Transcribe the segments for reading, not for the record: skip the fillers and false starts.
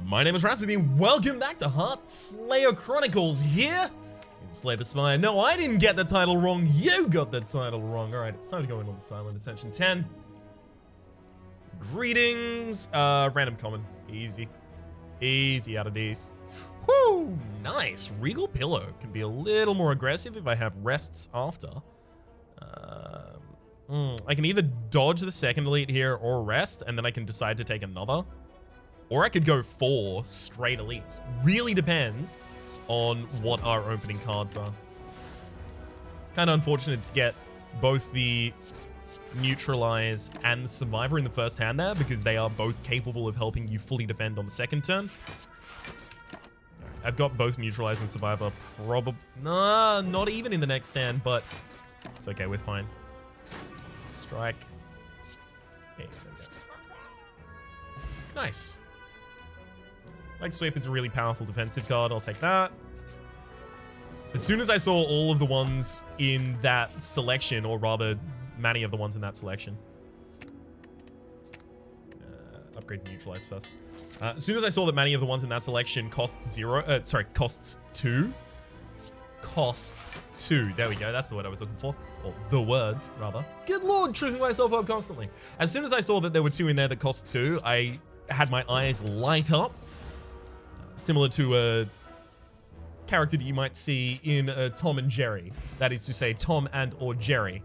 My name is Rhapsody, and welcome back to Heart Slayer Chronicles here in Slay the Spire. No, I didn't get the title wrong, you got the title wrong. Alright, it's time to go in on the silent Ascension 10. Greetings, random common, easy. Easy out of these. Whoo, nice. Regal Pillow can be a little more aggressive if I have rests after. I can either dodge the second elite here or rest, and then I can decide to take another. Or I could go 4 straight elites. Really depends on what our opening cards are. Kind of unfortunate to get both the Neutralize and the Survivor in the first hand there, because they are both capable of helping you fully defend on the second turn. I've got both Neutralize and Survivor probably... Nah, not even in the next hand, but it's okay, we're fine. Strike. Yeah, there we go. Nice. Leg Sweep is a really powerful defensive card. I'll take that. As soon as I saw all of the ones in that selection, or rather, many of the ones in that selection. Upgrade Neutralize first. As soon as I saw that many of the ones in that selection costs 2. Cost 2. There we go. That's the word I was looking for. Or the words, rather. Good lord, tripping myself up constantly. As soon as I saw that there were 2 in there that cost 2, I had my eyes light up. Similar to a character that you might see in Tom and Jerry. That is to say, Tom and or Jerry.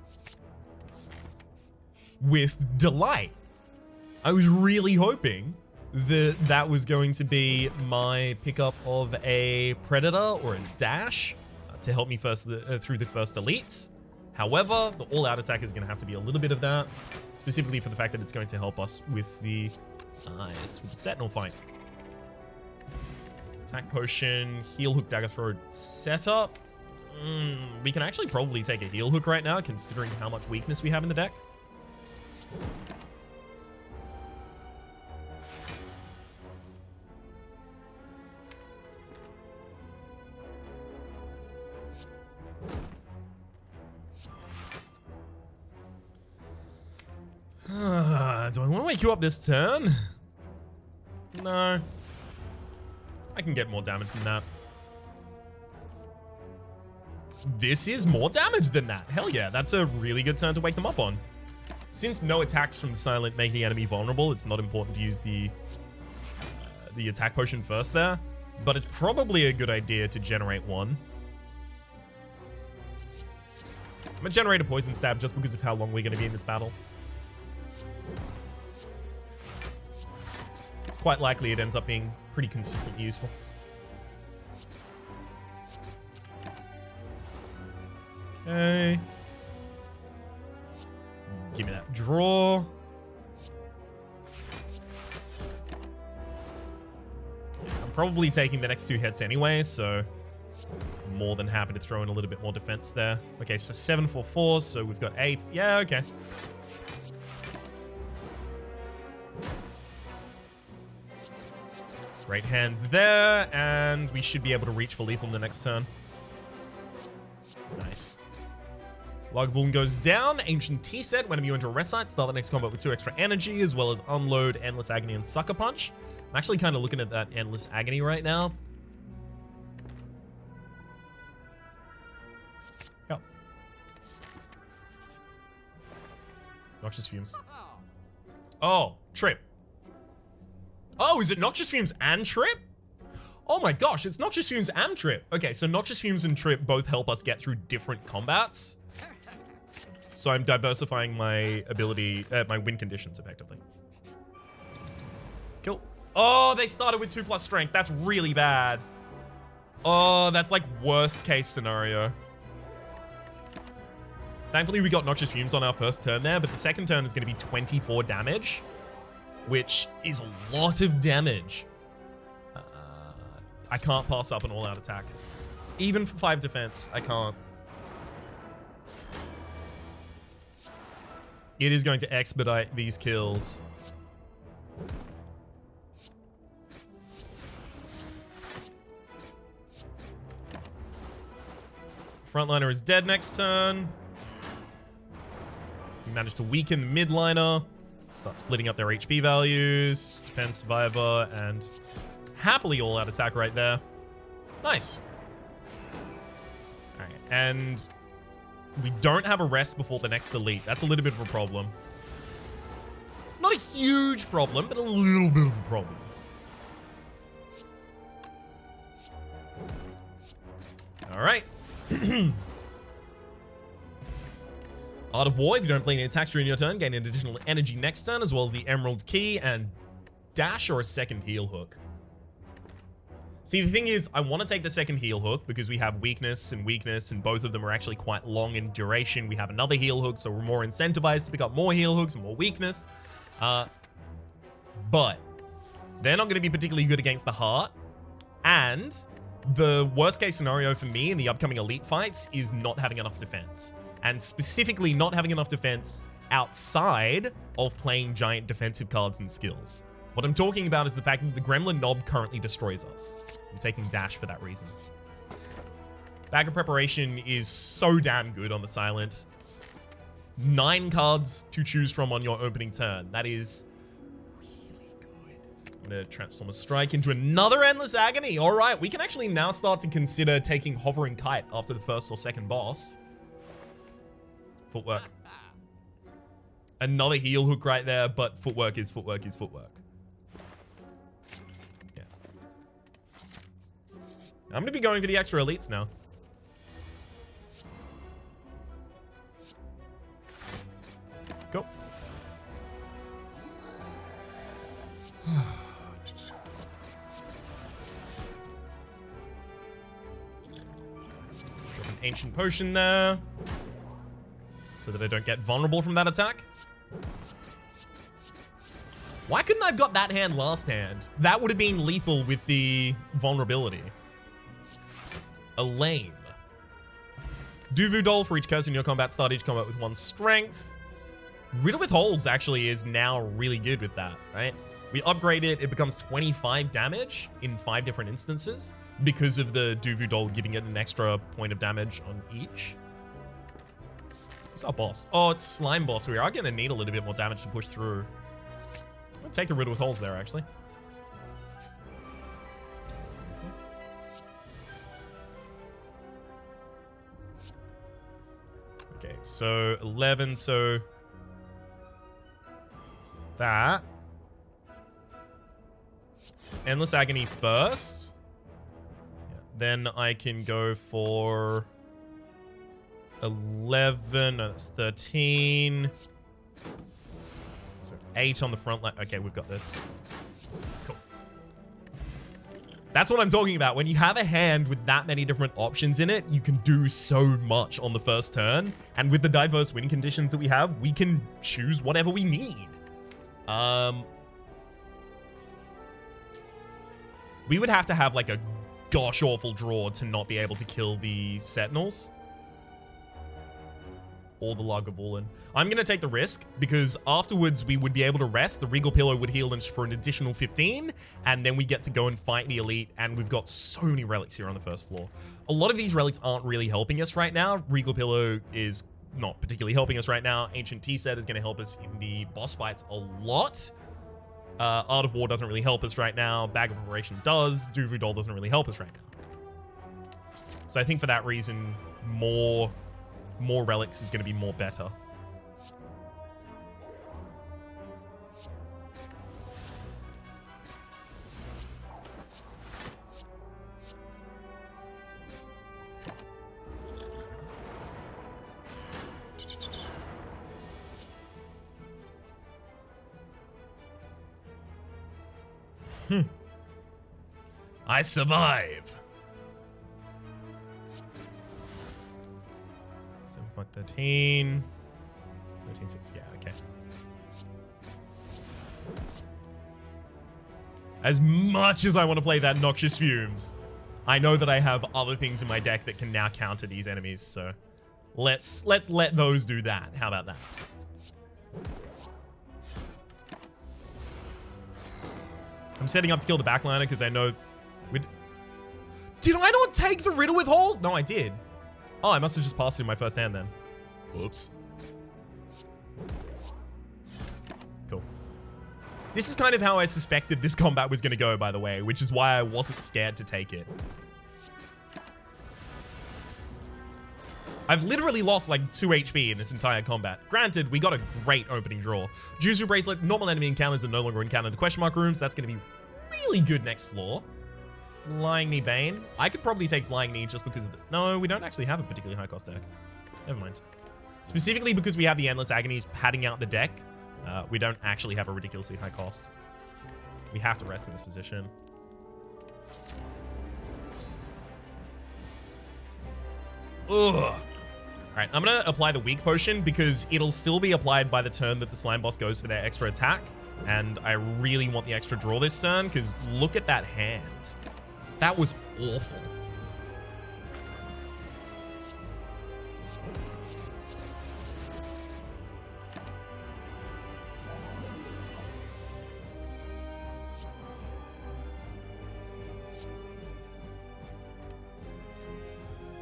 With delight. I was really hoping that that was going to be my pickup of a Predator or a Dash to help me first through the first elites. However, the all-out attack is going to have to be a little bit of that, specifically for the fact that it's going to help us with the Sentinel fight. Attack Potion, Heal Hook, Dagger Throw setup. We can actually probably take a Heal Hook right now, considering how much weakness we have in the deck. Do I want to wake you up this turn? No. I can get more damage than that. This is more damage than that. Hell yeah, that's a really good turn to wake them up on. Since no attacks from the silent make the enemy vulnerable, it's not important to use the attack potion first there. But it's probably a good idea to generate one. I'm gonna generate a poison stab just because of how long we're gonna be in this battle. It's quite likely it ends up being pretty consistently useful. Okay. Give me that draw. Yeah, I'm probably taking the next 2 hits anyway, so I'm more than happy to throw in a little bit more defense there. Okay, so 7 for 4, so we've got 8. Yeah, okay. Great hands there, and we should be able to reach for lethal in the next turn. Nice. Logboon goes down. Ancient Tea Set. Whenever you enter a rest site, start the next combat with 2 extra energy, as well as unload Endless Agony and Sucker Punch. I'm actually kind of looking at that Endless Agony right now. Yep. Noxious Fumes. Oh, Trip. Oh, is it Noxious Fumes and Trip? Oh my gosh, it's Noxious Fumes and Trip. Okay, so Noxious Fumes and Trip both help us get through different combats. So I'm diversifying my ability, my win conditions effectively. Cool. Oh, they started with 2+ strength. That's really bad. Oh, that's like worst case scenario. Thankfully, we got Noxious Fumes on our first turn there, but the second turn is going to be 24 damage, which is a lot of damage. I can't pass up an all-out attack. Even for 5 defense, I can't. It is going to expedite these kills. Frontliner is dead next turn. We managed to weaken the midliner. Start splitting up their HP values. Defense, Survivor, and happily all-out attack right there. Nice. All right, and we don't have a rest before the next elite. That's a little bit of a problem. Not a huge problem, but a little bit of a problem. All right. Art of War, if you don't play any attacks during your turn, gain an additional energy next turn, as well as the Emerald Key and dash or a second heal hook. See, the thing is, I want to take the second heal hook because we have weakness, and both of them are actually quite long in duration. We have another heal hook, so we're more incentivized to pick up more heal hooks and more weakness. But they're not going to be particularly good against the heart, and the worst case scenario for me in the upcoming elite fights is not having enough defense. And specifically not having enough defense outside of playing giant defensive cards and skills. What I'm talking about is the fact that the Gremlin Knob currently destroys us. I'm taking dash for that reason. Bag of Preparation is so damn good on the Silent. 9 cards to choose from on your opening turn. That is really good. I'm going to transform a strike into another Endless Agony. All right, we can actually now start to consider taking Hovering Kite after the first or second boss. Footwork. Another heal hook right there, but footwork is footwork is footwork. Yeah. I'm going to be going for the extra elites now. Go. Drop an Ancient Potion there, so that I don't get vulnerable from that attack. Why couldn't I have got that hand last hand? That would have been lethal with the vulnerability. A lame. Duvu Doll for each curse in your combat. Start each combat with 1 strength. Riddle with Holes actually is now really good with that, right? We upgrade it. It becomes 25 damage in 5 different instances because of the Duvu Doll giving it an extra point of damage on each. Who's our boss? Oh, it's Slime Boss. We are going to need a little bit more damage to push through. I'm going to take the Riddle with Holes there, actually. Okay, so 11, so that. Endless Agony first. Yeah, then I can go for 11, no, that's 13. So 8 on the front line. Okay, we've got this. Cool. That's what I'm talking about. When you have a hand with that many different options in it, you can do so much on the first turn. And with the diverse winning conditions that we have, we can choose whatever we need. We would have to have like a gosh awful draw to not be able to kill the Sentinels. Or the Lagavulin. I'm going to take the risk because afterwards we would be able to rest. The Regal Pillow would heal us for an additional 15. And then we get to go and fight the elite. And we've got so many relics here on the first floor. A lot of these relics aren't really helping us right now. Regal Pillow is not particularly helping us right now. Ancient Tea Set is going to help us in the boss fights a lot. Art of War doesn't really help us right now. Bag of Preparation does. Duvu Doll doesn't really help us right now. So I think for that reason, more relics is going to be more better. I survive. 13. 13, 6. Yeah, okay. As much as I want to play that Noxious Fumes, I know that I have other things in my deck that can now counter these enemies, so let's let those do that. How about that? I'm setting up to kill the backliner because I know Did I not take the Riddle with Hold? No, I did. Oh, I must have just passed it in my first hand then. Whoops. Cool. This is kind of how I suspected this combat was going to go, by the way, which is why I wasn't scared to take it. I've literally lost like 2 HP in this entire combat. Granted, we got a great opening draw. Juzu Bracelet, normal enemy encounters are no longer encountered in question mark rooms. That's going to be really good next floor. Flying Knee Bane. I could probably take Flying Knee just because of the... No, we don't actually have a particularly high cost deck. Never mind. Specifically because we have the Endless Agonies padding out the deck, we don't actually have a ridiculously high cost. We have to rest in this position. Ugh. Alright, I'm going to apply the Weak Potion because it'll still be applied by the turn that the Slime Boss goes for their extra attack. And I really want the extra draw this turn because look at that hand. That was awful.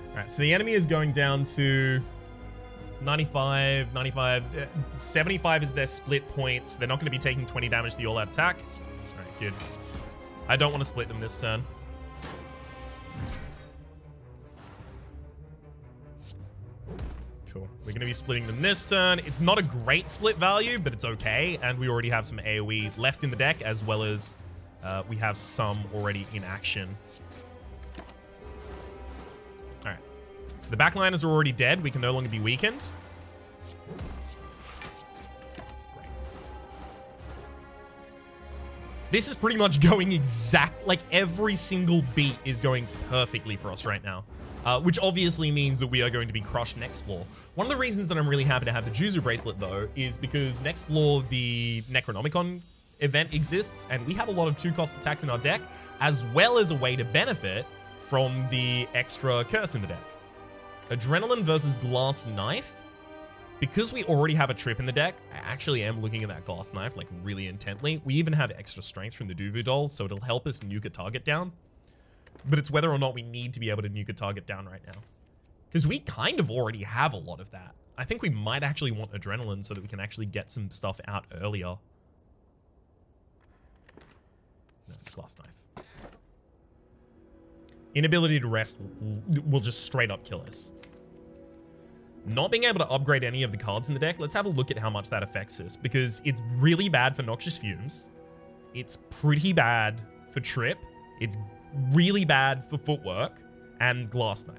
Alright, so the enemy is going down to 95, 95, 75 is their split point. So they're not going to be taking 20 damage to the all-out attack. Alright, good. I don't want to split them this turn. Cool. We're going to be splitting them this turn. It's not a great split value, but it's okay. And we already have some AoE left in the deck, as well as we have some already in action. Alright. So the backliners are already dead. We can no longer be weakened. Great. This is pretty much going like every single beat is going perfectly for us right now. Which obviously means that we are going to be crushed next floor. One of the reasons that I'm really happy to have the Juzu Bracelet, though, is because next floor, the Necronomicon event exists, and we have a lot of 2-cost attacks in our deck, as well as a way to benefit from the extra curse in the deck. Adrenaline versus Glass Knife. Because we already have a trip in the deck, I actually am looking at that Glass Knife like really intently. We even have extra strength from the Duvu doll, so it'll help us nuke a target down. But it's whether or not we need to be able to nuke a target down right now. Because we kind of already have a lot of that. I think we might actually want Adrenaline so that we can actually get some stuff out earlier. No, it's Glass Knife. Inability to rest will just straight up kill us. Not being able to upgrade any of the cards in the deck, let's have a look at how much that affects us. Because it's really bad for Noxious Fumes. It's pretty bad for Trip. It's really bad for Footwork and Glass Knife.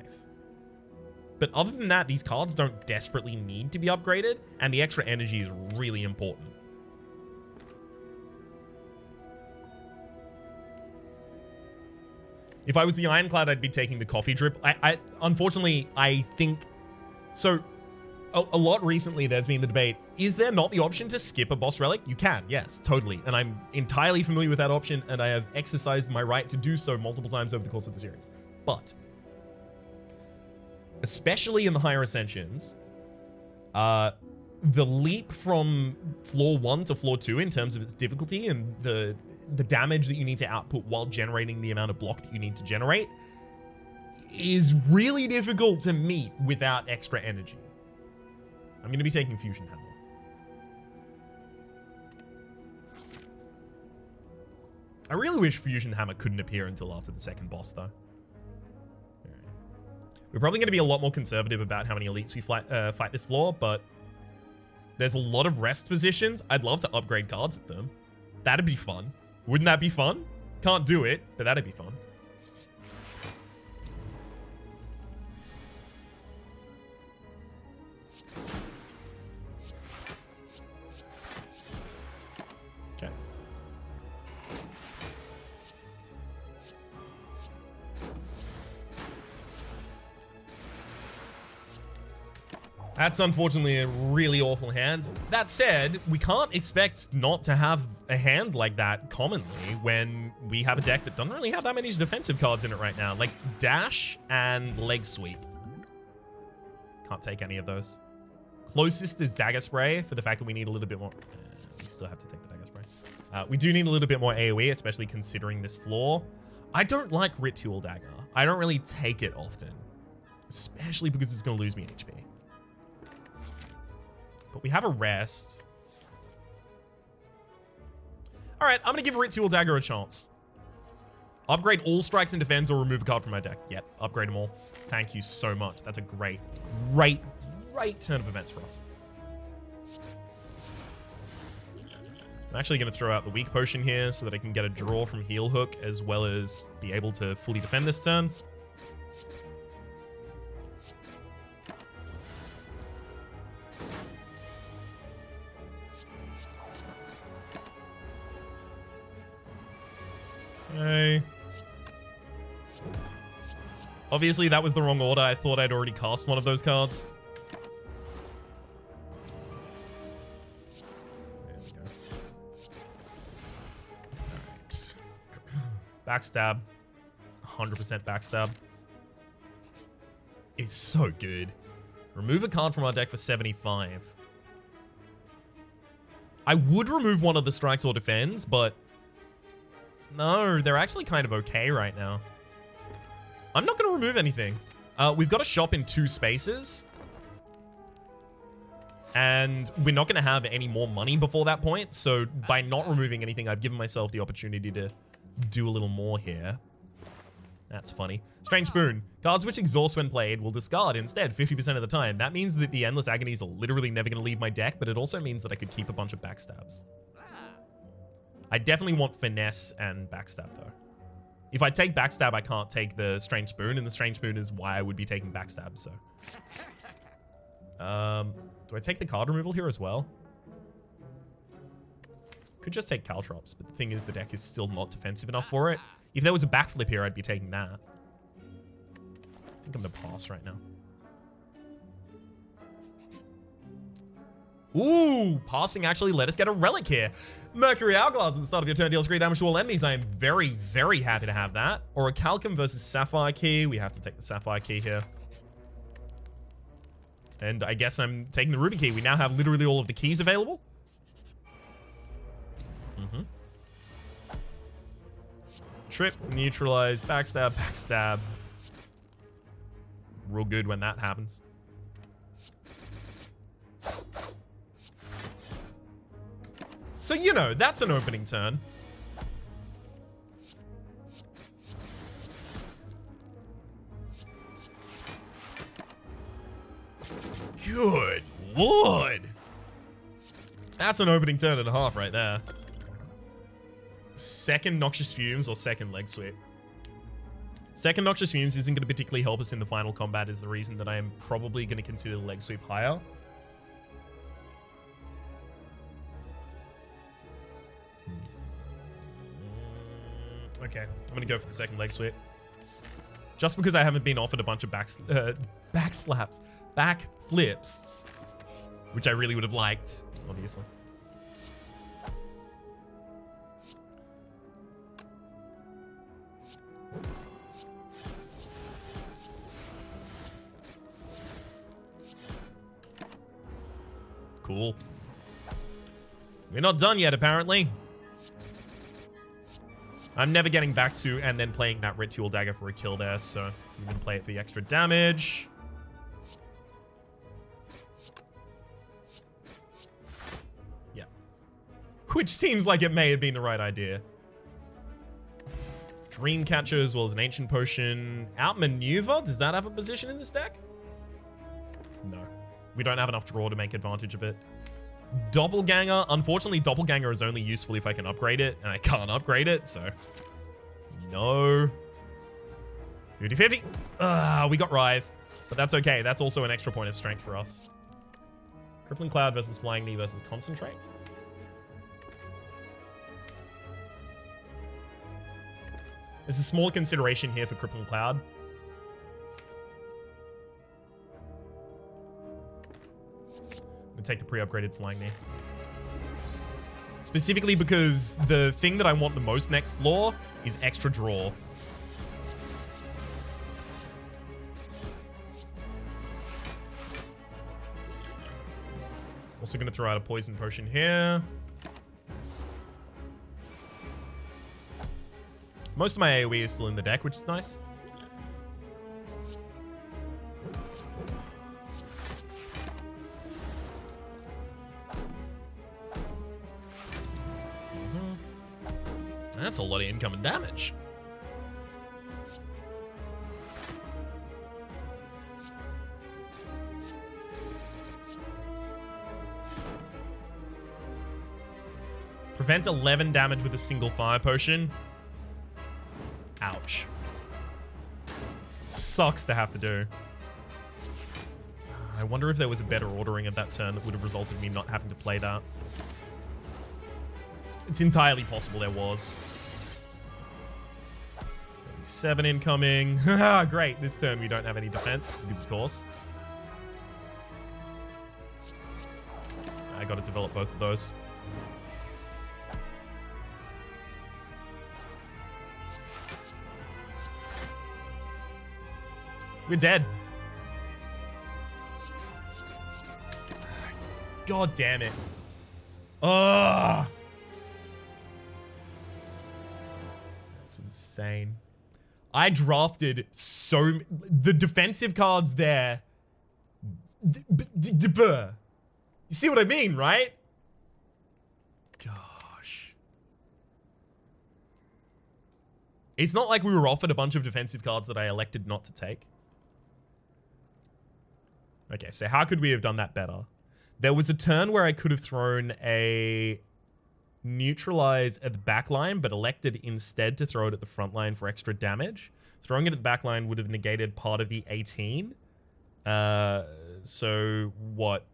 But other than that, these cards don't desperately need to be upgraded, and the extra energy is really important. If I was the Ironclad, I'd be taking the Coffee Drip. Unfortunately, I think... So, a lot recently, there's been the debate, is there not the option to skip a boss relic? You can, yes, totally. And I'm entirely familiar with that option, and I have exercised my right to do so multiple times over the course of the series. But, especially in the higher Ascensions, the leap from floor 1 to floor 2 in terms of its difficulty and the damage that you need to output while generating the amount of block that you need to generate is really difficult to meet without extra energy. I'm going to be taking Fusion Hammer. I really wish Fusion Hammer couldn't appear until after the second boss, though. We're probably going to be a lot more conservative about how many elites we fight this floor, but there's a lot of rest positions. I'd love to upgrade cards at them. That'd be fun. Wouldn't that be fun? Can't do it, but that'd be fun. Okay. That's unfortunately a really awful hand. That said, we can't expect not to have a hand like that commonly when we have a deck that doesn't really have that many defensive cards in it right now. Like Dash and Leg Sweep. Can't take any of those. Closest is Dagger Spray for the fact that we need a little bit more... we still have to take the Dagger Spray. We do need a little bit more AoE, especially considering this floor. I don't like Ritual Dagger. I don't really take it often. Especially because it's going to lose me in HP. But we have a rest. All right, I'm going to give Ritual Dagger a chance. Upgrade all strikes and defends or remove a card from my deck. Yep, upgrade them all. Thank you so much. That's a great turn of events for us. I'm actually going to throw out the weak potion here so that I can get a draw from Heal Hook as well as be able to fully defend this turn. Okay. Obviously, that was the wrong order. I thought I'd already cast one of those cards. Backstab. 100% backstab. It's so good. Remove a card from our deck for 75. I would remove one of the strikes or defends, but no, they're actually kind of okay right now. I'm not going to remove anything. We've got a shop in 2 spaces. And we're not going to have any more money before that point. So by not removing anything, I've given myself the opportunity to do a little more here. That's funny. Strange Boon. Cards which exhaust when played will discard instead 50% of the time. That means that the Endless Agonies are literally never going to leave my deck, but it also means that I could keep a bunch of backstabs. I definitely want Finesse and Backstab, though. If I take Backstab, I can't take the Strange Boon, and the Strange Boon is why I would be taking Backstab, so. Do I take the card removal here as well? Could just take Caltrops, but the thing is the deck is still not defensive enough for it. If there was a backflip here, I'd be taking that. I think I'm going to pass right now. Ooh, passing actually let us get a relic here. Mercury Hourglass at the start of your turn deals 3 damage to all enemies. I am very, very happy to have that. Or a Calcum versus Sapphire Key. We have to take the Sapphire Key here. And I guess I'm taking the Ruby Key. We now have literally all of the keys available. Trip, neutralize, backstab, backstab. Real good when that happens. So, you know, that's an opening turn. Good lord. That's an opening turn and a half right there. Second Noxious Fumes or second Leg Sweep. Second Noxious Fumes isn't going to particularly help us in the final combat is the reason that I am probably going to consider the Leg Sweep higher. Okay, I'm going to go for the second Leg Sweep. Just because I haven't been offered a bunch of back flips, which I really would have liked, obviously. Cool. We're not done yet, apparently. I'm never getting back to and then playing that Ritual Dagger for a kill there, so I'm going to play it for the extra damage. Yeah. Which seems like it may have been the right idea. Dreamcatcher as well as an Ancient Potion. Outmaneuver? Does that have a position in this deck? No. We don't have enough draw to make advantage of it. Doppelganger. Unfortunately, Doppelganger is only useful if I can upgrade it, and I can't upgrade it, so... No. 50-50. We got Writhe. But that's okay. That's also an extra point of strength for us. Crippling Cloud versus Flying Knee versus Concentrate. There's a small consideration here for Crippling Cloud. I'm going to take the pre-upgraded Flying Knee. Specifically because the thing that I want the most next lore is extra draw. Also going to throw out a Poison Potion here. Most of my AoE is still in the deck, which is nice. That's a lot of incoming damage. Prevent 11 damage with a single fire potion. Ouch. Sucks to have to do. I wonder if there was a better ordering of that turn that would have resulted in me not having to play that. It's entirely possible there was. 7 incoming. Great. This turn we don't have any defense, because of course. I got to develop both of those. We're dead. God damn it. Ugh. That's insane. I drafted so... The defensive cards there... You see what I mean, right? Gosh. It's not like we were offered a bunch of defensive cards that I elected not to take. Okay, so how could we have done that better? There was a turn where I could have thrown a neutralize at the back line, but elected instead to throw it at the front line for extra damage. Throwing it at the back line would have negated part of the 18. So what?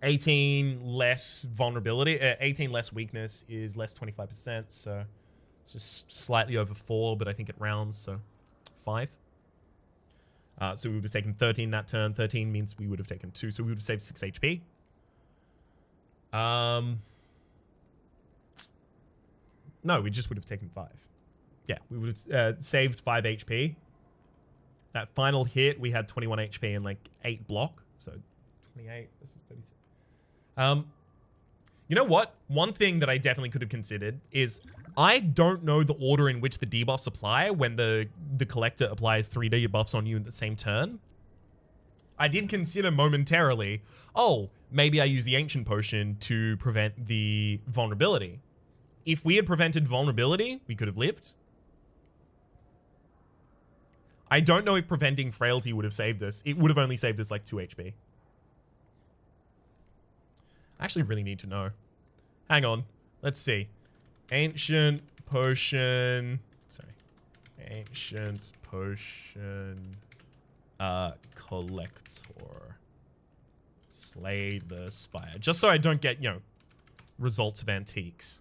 18 less vulnerability, 18 less weakness is less 25%. So it's just slightly over 4, but I think it rounds, so 5. So we would have taken 13 that turn. 13 means we would have taken 2, so we would have saved 6 HP. No, we just would have taken 5. Yeah, we would have saved 5 HP. That final hit, we had 21 HP and like 8 block. So 28 versus 36. You know what? One thing that I definitely could have considered is I don't know the order in which the debuffs apply when the collector applies 3 debuffs on you in the same turn. I did consider momentarily, oh, maybe I use the Ancient Potion to prevent the vulnerability. If we had prevented vulnerability, we could have lived. I don't know if preventing Frailty would have saved us. It would have only saved us like 2 HP. I actually really need to know. Hang on. Let's see. Ancient Potion. Sorry. Ancient Potion. Collector. Slay the Spire. Just so I don't get, you know, results of antiques.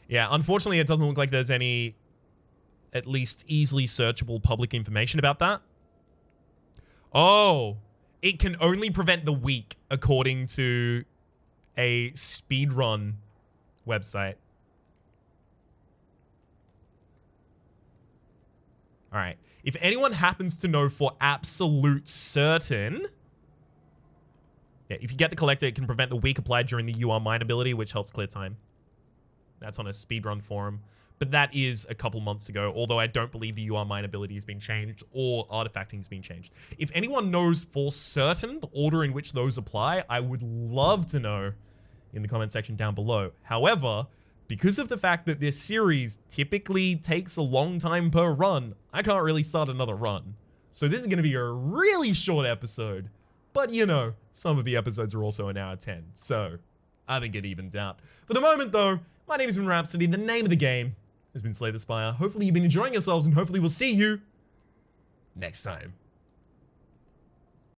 Yeah, unfortunately, it doesn't look like there's any, at least easily searchable public information about that. Oh, it can only prevent the weak, according to a speedrun website. All right. If anyone happens to know for absolute certain... Yeah, if you get the collector, it can prevent the weak applied during the UR mine ability, which helps clear time. That's on a speedrun forum. But that is a couple months ago, although I don't believe the UR mine ability has been changed or artifacting has been changed. If anyone knows for certain the order in which those apply, I would love to know in the comment section down below. However, because of the fact that this series typically takes a long time per run, I can't really start another run. So this is going to be a really short episode. But, you know, some of the episodes are also an hour 10. So I think it evens out. For the moment, though, my name has been Rhapsody. The name of the game has been Slay the Spire. Hopefully you've been enjoying yourselves, and hopefully we'll see you next time.